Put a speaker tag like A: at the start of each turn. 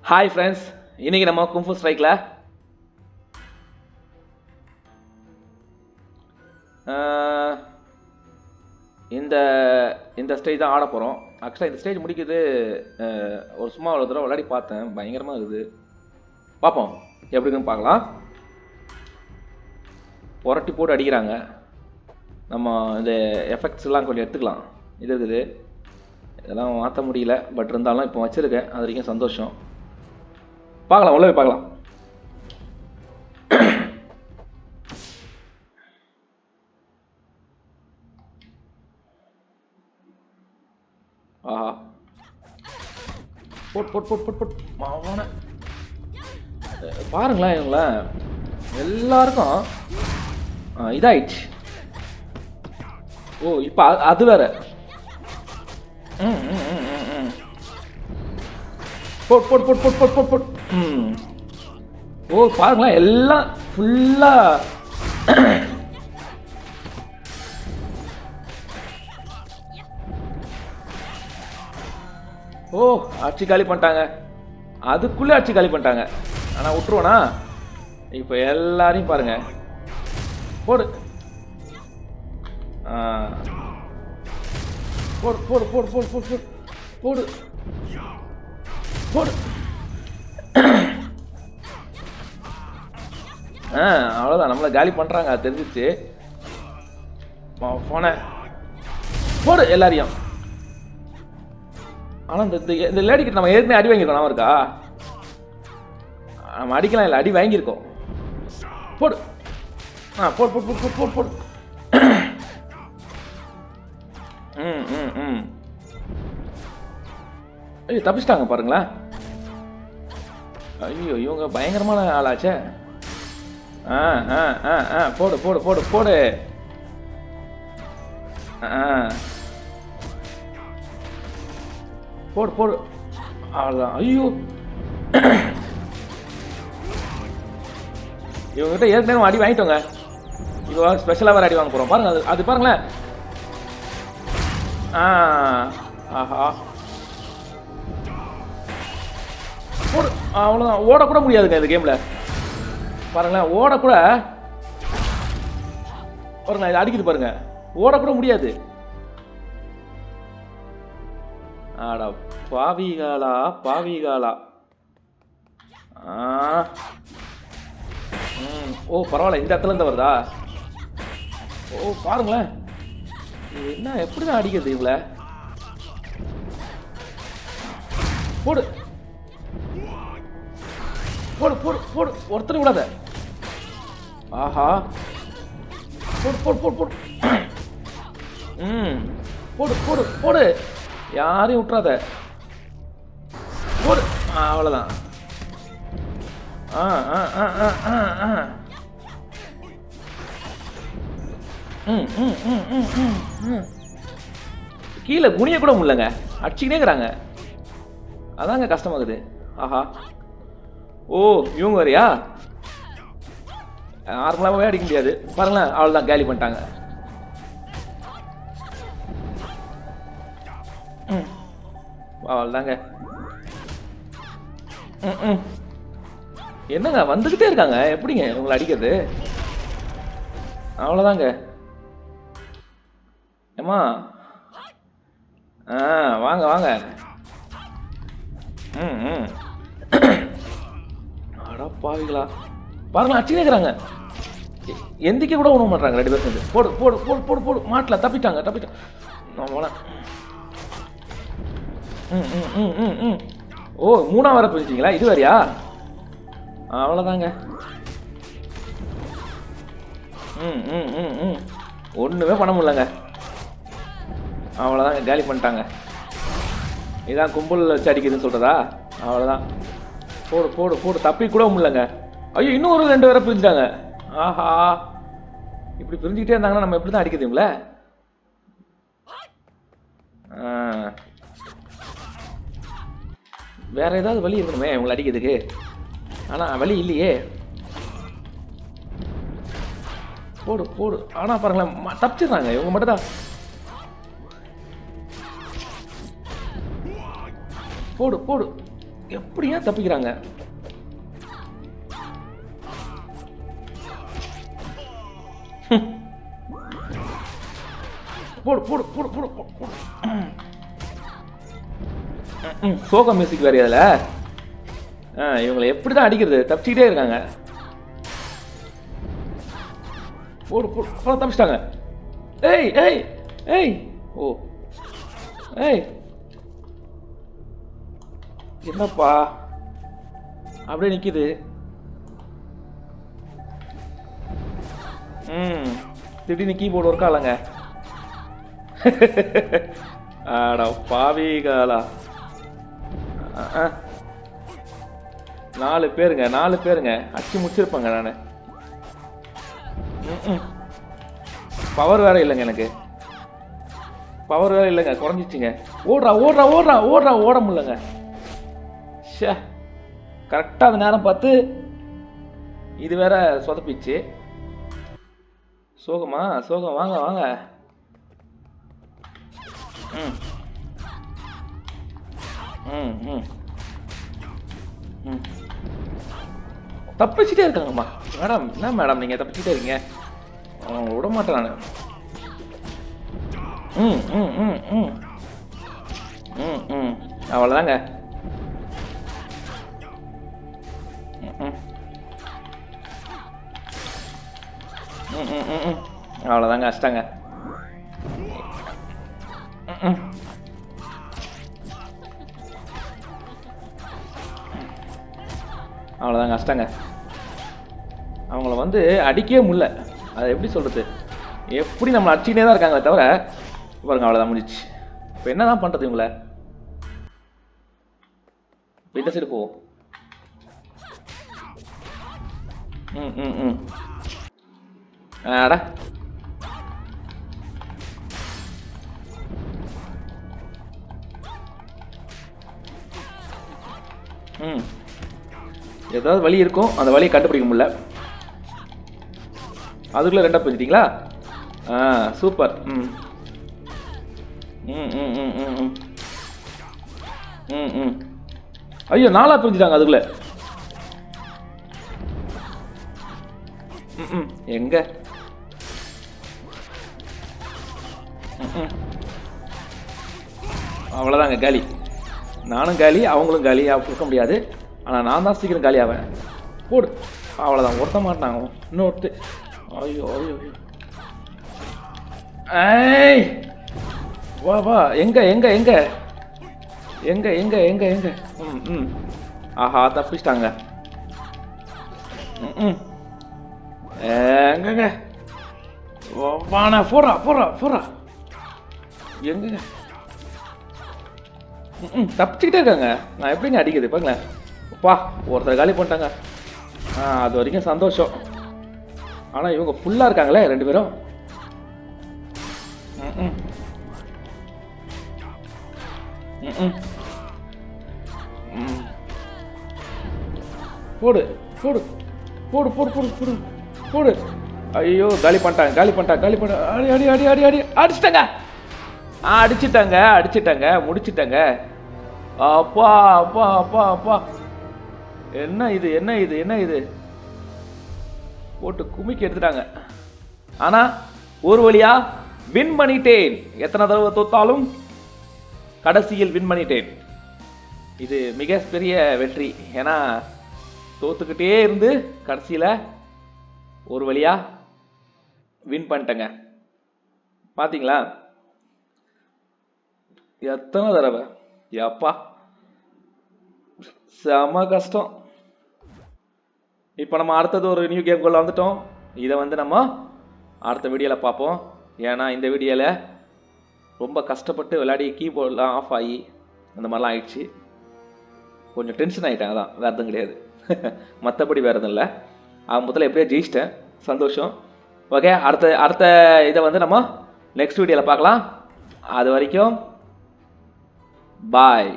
A: Hi friends, இன்னைக்கு நம்ம kung fu ஸ்ட்ரைக்கில் இந்த இந்த ஸ்டேஜ் தான் ஆட போகிறோம். ஆக்சுவலாக இந்த ஸ்டேஜ் முடிக்கிறது ஒரு சும்மா ஒரு தடவை விளையாடி பார்த்தேன். பயங்கரமாக இருக்குது. பார்ப்போம் எப்படி இருக்குன்னு பார்க்கலாம். புரட்டி போட்டு அடிக்கிறாங்க. நம்ம இந்த எஃபெக்ட்ஸ்லாம் கொஞ்சம் எடுத்துக்கலாம். இது இருக்குது, இதெல்லாம் மாற்ற முடியல. பட் இருந்தாலும் இப்போ வச்சுருக்கேன், அது வரைக்கும் சந்தோஷம். பார்க்கலாம், உள்ளே போய் பார்க்கலாம். ஆஹா, போட் போட் போட் போட் போட் மாவான பாருங்களேன், இவங்கள எல்லாருக்கும் இதாயிடுச்சு. ஓ, இப்போ அது வேற. போட் போட் போட் போட் போட் போட் போட். ஓ, பாருங்களேன், எல்லாம் ஃபுல்லா ஓ, அடிச்சு காலி பண்ணிட்டாங்க. அதுக்குள்ளே அடிச்சு காலி பண்ணிட்டாங்க. ஆனால் விட்டுருவோனா? இப்போ எல்லாரையும் பாருங்க. போடு போடு போடு போடு போடு போடு போடு போடு. அவ்வளோதான், நம்மளை காலி பண்ணுறாங்க, அது தெரிஞ்சிச்சு. போன போடு எல்லாரையும். ஆனால் இந்த லேடிக்கிட்ட நம்ம ஏற்கனவே அடி வாங்கியிருக்கோம். நம்ம இருக்கா? நம்ம அடிக்கலாம், இல்லை அடி வாங்கியிருக்கோம். போடு போடு போடு போடு போடு போடு. ஐயோ, தப்பிச்சிட்டாங்க பாருங்களேன். ஐயோ, இவங்க பயங்கரமான ஆளாச்சே. போடு போடு போடு போடு. போடு போடு. அவ்வளோதான். ஐயோ, இவங்ககிட்ட ஏற்கனவே அடி வாங்கிட்டோங்க. இப்போ ஸ்பெஷலாக வேறு அடி வாங்க போகிறோம். பாருங்க, அது பாருங்களேன். ஆஹா, போடு. அவ்வளோதான். ஓடக்கூட முடியாதுங்க இந்த கேமில். பாருங்களேன், ஓடக்கூட பாருங்க, இது அடிக்குது பாருங்க. ஓடக்கூட முடியாது. ஆடா பாவிகாலா பாவிகாலா. ஓ, பரவாயில்ல, இந்த இடத்துல இருந்து வருதா? ஓ, பாருங்களேன், என்ன எப்படிதான் அடிக்கிறது இவள. போடு போடு போடு போடு. ஒருத்தர் விடாத. ஆஹா, போடு போடு போடு போடு. போடு போடு போடு. யாரையும் விட்டுறாத. போடு. அவ்வளோதான். கீழே குனிய கூட முடியலங்க, அடிச்சுக்கிட்டே இருக்கிறாங்க. அதாங்க கஷ்டமாகுது. ஆஹா, ஓ, இவங்க வரையா? நார்மலாகவே அடிக்க முடியாது. பாருங்களேன், அவ்வளோதான், காலி பண்ணிட்டாங்க. அவ்வளோதாங்க. என்னங்க வந்துக்கிட்டே இருக்காங்க, எப்படிங்க உங்களை அடிக்கிறது? அவ்வளோதாங்க. ஏம்மா, வாங்க வாங்க. அடா பாவிகளா, பாருங்களா, அடிச்சுட்டே இருக்கிறாங்க. எந்திக்க கூட உணவு பண்ணுறாங்க ரெண்டு பேர் சேர்ந்து. போடு போடு போடு போடு போடு. மாட்டில் தப்பிட்டாங்க தப்பிட்டாங்க. நான் போனேன். ஓ, மூணா வர பிரிச்சிங்களா? இது வரையா? அவ்வளோதாங்க. ஒன்றுமே பண்ண முடியலங்க. அவ்வளோதாங்க, காலி பண்ணிட்டாங்க. இதான் கும்பல் வச்சு அடிக்குதுன்னு சொல்கிறதா? அவ்வளோதான். போடு போடு போடு. தப்பி கூட முடியலங்க. ஐயோ, இன்னும் ஒரு 2 பேரை பிரிஞ்சிட்டாங்க. ஆஹா, இப்படி பிரிஞ்சுக்கிட்டே இருந்தாங்கன்னா நம்ம எப்படி தான் அடிக்குதுங்களே. வேற ஏதாவது வழி இருக்கணுமே இவங்களை அடிக்கிறதுக்கு. ஆனால் வழி இல்லையே. போடு போடு. ஆனால் பாருங்களேன், தப்பிச்சிடுறாங்க இவங்க மட்டும் தான். போடு போடு. எப்படியா தப்பிக்கிறாங்க? போடு போடு போடு போடு போடு. சோக மியூசிக் வேற அதுல. இவங்களை எப்படிதான் அடிக்கிறது? தப்பிச்சுக்கிட்டே இருக்காங்க. போடு போடு போடு, தப்பிச்சிட்டாங்க. ஏய் ஏய் ஏய், ஓ ஏய், என்னப்பா அப்படியே நிக்குது? திடீர்னு கீபோர்டு ஒர்க் ஆகலங்க. ஆடா பாவிகளா. 4 பேருங்க அடிச்சு முடிச்சிருப்பாங்க. நான் பவர் வேற இல்லைங்க, எனக்கு பவர் வேற இல்லைங்க, குறைஞ்சிச்சுங்க. ஓடுறா ஓடுறா ஓடுறா ஓடுறா, ஓட முடியலங்க. ஷே, கரெக்டாக அந்த நேரம் பார்த்து இது வேற சொதப்பிச்சு. சோகமா சோகம், வாங்க வாங்க. ம் ம் ம் ம் தப்பிச்சுட்டே இருக்காங்கம்மா. மேடம், என்ன மேடம் நீங்கள் தப்பிச்சுட்டே இருக்கீங்க? விட மாட்டேன் நான். ம் ம் ம் ம் ம் ம் அவ்வளோதாங்க. ம் ம் ம் ம் ம் அவ்வளோதாங்க, அஷ்டாங்க. ம் அவ்வளோதாங்க, அஷ்டாங்க. அவங்கள வந்து அடிக்கவே முடியல. அதை எப்படி சொல்கிறது, எப்படி நம்மளை அடிச்சுக்கிட்டே தான் இருக்காங்களே தவிர. பாருங்க, அவ்வளோதான், முடிஞ்சிச்சு. இப்போ என்ன தான் பண்ணுறது இவங்கள? இந்த சைடு போ. ம் ம் ம் ஆடா, ம் ஏதாவது வழி இருக்கும், அந்த வழியை கண்டுபிடிக்க முடியல. அதுக்குள்ளே 2 பிரிச்சிட்டிங்களா? சூப்பர். ம் ம் ம் ம் ம் ம் ம் ம் ஐயோ, 4 பிரிஞ்சுட்டாங்க அதுக்குள்ளே. ம் ம் எங்க? ம் அவ்வளோதாங்க, காலி. நானும் காலி, அவங்களும் காலி. கொடுக்க முடியாது. ஆனால் நான் தான் சீக்கிரம் காலி ஆவேன். போடு. அவ்வளோதான், ஒருத்த மாட்டாங்க. இன்னொருத்து. ஐயோ ஐயோ ஐயோ. ஏய், வா வா. எங்க எங்க எங்க எங்க எங்க எங்க எங்க? ம் ம் ஆஹா, தப்பிச்சிட்டாங்க. ம் ம் எங்கங்க? வாண்ணா, போடுறா போடுறா போடுறா. எங்கங்க? ம் தப்பிச்சுக்கிட்டே இருக்காங்க. நான் எப்படிங்க அடிக்குது பாருங்களேன். அப்பா, ஒருத்தர் காலி பண்ணிட்டாங்க. அது வரைக்கும் சந்தோஷம். ஆனால் இவங்க ஃபுல்லாக இருக்காங்களே 2 பேரும். ம் ம் ம் போடு போடு போடு போடு போடு போடு போடு. ஐயோ, காலி பண்ணிட்டாங்க, காலி பண்ணிட்டாங்க, காலி பண்ண. அடி அடி அடி அடி அடி அடிச்சிட்டாங்க. அடிச்சிட்டாங்க அடிச்சிட்டாங்க, முடிச்சிட்டாங்க. அப்பா அப்பா அப்பா அப்பா, என்ன இது என்ன இது என்ன இது? போட்டு குமிக்கி எடுத்துட்டாங்க. ஆனா ஒரு வழியா வின் பண்ணிட்டேன். எத்தனை தடவை தோத்தாலும் கடைசியில் வின் பண்ணிட்டேன். இது மிக பெரிய வெற்றி. ஏன்னா தோத்துக்கிட்டே இருந்து கடைசியில ஒரு வழியா வின் பண்ணிட்டேங்க. பாத்தீங்களா எத்தனை தடவை? அப்பா, செம கஷ்டம். இப்போ நம்ம அடுத்தது ஒரு நியூ கேம்குள்ள வந்துட்டோம். இதை வந்து நம்ம அடுத்த வீடியோவில் பார்ப்போம். ஏன்னா இந்த வீடியோவில் ரொம்ப கஷ்டப்பட்டு விளையாடி கீபோர்டெலாம் ஆஃப் ஆகி அந்த மாதிரிலாம் ஆயிடுச்சு. கொஞ்சம் டென்ஷன் ஆகிட்டேன், அதான், வேறு எதுவும் கிடையாது. மற்றபடி வேறு எதுவும் இல்லை. முதல்ல எப்படியோ ஜெயிச்சிட்டேன், சந்தோஷம். ஓகே, அடுத்த இதை வந்து நம்ம நெக்ஸ்ட் வீடியோவில் பார்க்கலாம். அது வரைக்கும் பாய்.